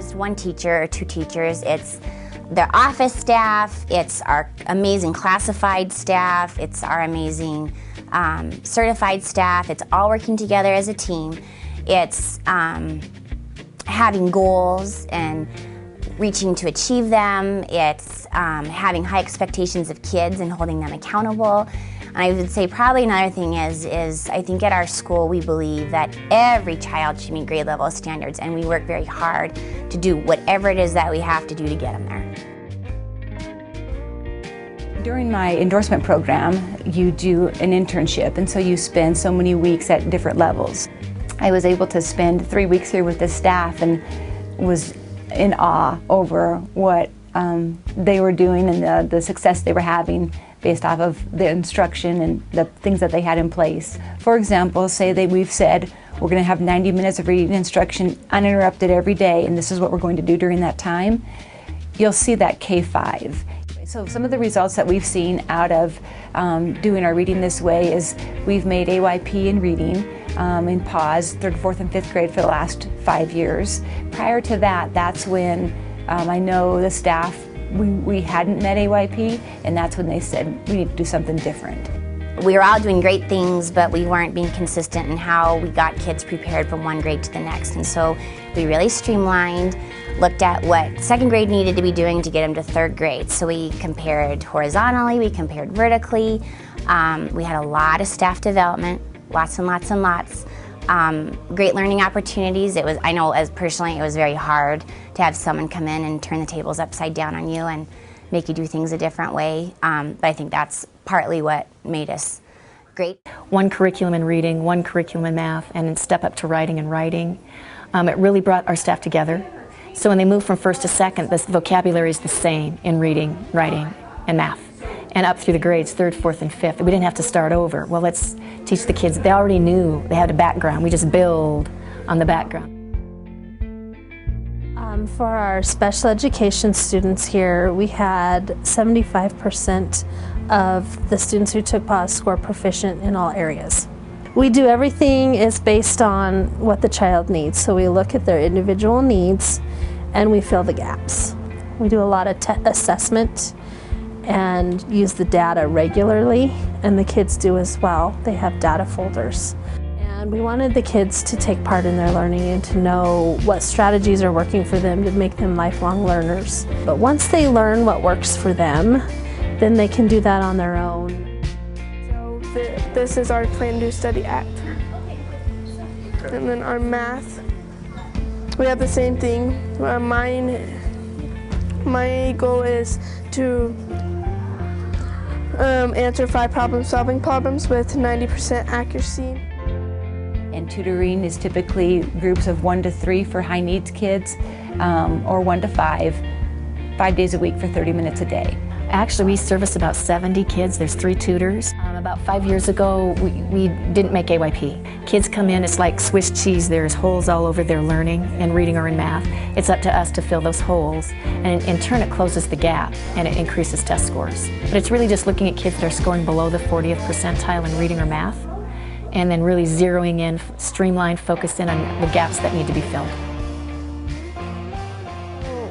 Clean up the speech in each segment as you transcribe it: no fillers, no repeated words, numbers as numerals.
just one teacher or two teachers. It's the office staff, it's our amazing classified staff, it's our amazing certified staff. It's all working together as a team. It's having goals and reaching to achieve them. It's having high expectations of kids and holding them accountable. And I would say probably another thing is I think at our school we believe that every child should meet grade level standards, and we work very hard to do whatever it is that we have to do to get them there. During my endorsement program, you do an internship, and so you spend so many weeks at different levels. I was able to spend 3 weeks here with the staff and was in awe over what they were doing and the success they were having based off of the instruction and the things that they had in place. For example, say that we've said we're going to have 90 minutes of reading instruction uninterrupted every day, and this is what we're going to do during that time. You'll see that K-5. So some of the results that we've seen out of doing our reading this way is we've made AYP in reading in PAWS, 3rd, 4th, and 5th grade for the last 5 years. Prior to that, that's when I know the staff, we hadn't met AYP, and that's when they said we need to do something different. We were all doing great things, but we weren't being consistent in how we got kids prepared from one grade to the next. And so we really streamlined, looked at what 2nd grade needed to be doing to get them to 3rd grade. So we compared horizontally, we compared vertically. We had a lot of staff development, lots and lots and lots. Great learning opportunities. I know as personally it was very hard to have someone come in and turn the tables upside down on you and make you do things a different way. But I think that's partly what made us great. One curriculum in reading, one curriculum in math, and then step up to writing and writing. It really brought our staff together. So when they moved from 1st to 2nd, the vocabulary is the same in reading, writing, and math. And up through the grades, 3rd, 4th, and 5th. We didn't have to start over. Well, let's teach the kids. They already knew. They had a background. We just build on the background. For our special education students here, we had 75% of the students who took PAWS score proficient in all areas. We do everything is based on what the child needs. So we look at their individual needs and we fill the gaps. We do a lot of assessment and use the data regularly, and the kids do as well. They have data folders. And we wanted the kids to take part in their learning and to know what strategies are working for them to make them lifelong learners. But once they learn what works for them, then they can do that on their own. So this is our Plan, Do, Study, Act. And then our math, we have the same thing. My goal is to answer 5 problem-solving problems with 90% accuracy. And tutoring is typically groups of 1 to 3 for high needs kids, or 1 to 5 days a week for 30 minutes a day. Actually, we service about 70 kids. There's 3 tutors. About 5 years ago, we didn't make AYP. Kids come in, it's like Swiss cheese. There's holes all over their learning in reading or in math. It's up to us to fill those holes, and in turn it closes the gap and it increases test scores. But it's really just looking at kids that are scoring below the 40th percentile in reading or math, and then really zeroing in, streamline, focus in on the gaps that need to be filled.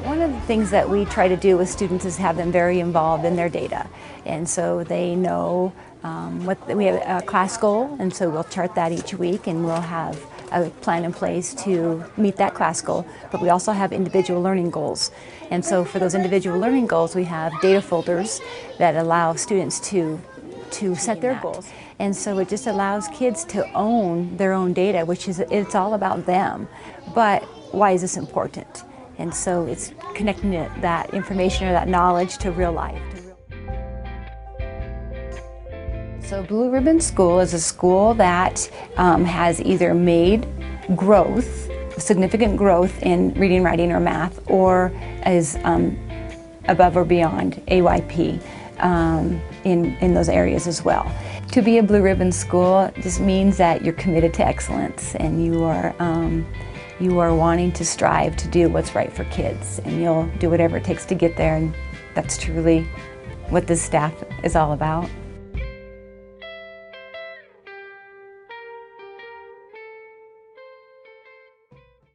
One of the things that we try to do with students is have them very involved in their data. And so they know we have a class goal, and so we'll chart that each week, and we'll have a plan in place to meet that class goal. But we also have individual learning goals. And so for those individual learning goals, we have data folders that allow students to set their goals. And so it just allows kids to own their own data, which is, it's all about them. But why is this important? And so it's connecting that information or that knowledge to real life. So Blue Ribbon School is a school that has either made growth, significant growth in reading, writing, or math, or is above or beyond AYP in those areas as well. To be a Blue Ribbon School just means that you're committed to excellence, and you are wanting to strive to do what's right for kids, and you'll do whatever it takes to get there, and that's truly what this staff is all about.